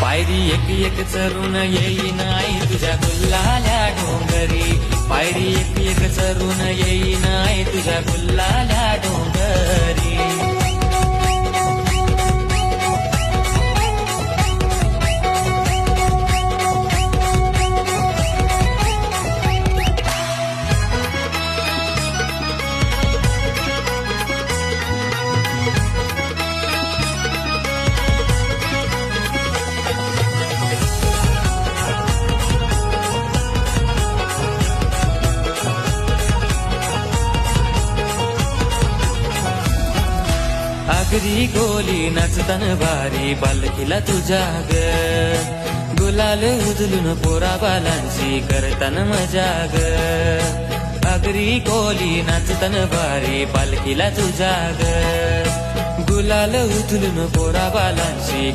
पायरी एक एक चरून येईन आई तुझ्या गुल्लाल्या डोंगरी, पायरी एक एक चरून येईन आई तुझ्या गुल्लाल्या डोंगरी. आगरी गोली नाचतान भारी पालखीला तुझ्या ग, गुलाल उजलून पोरा बालांची करतान मजा ग. आगरी गोली नाचतान भारी पालखीला तुझ्या ग, गुलाल उजलून पोरा बालांची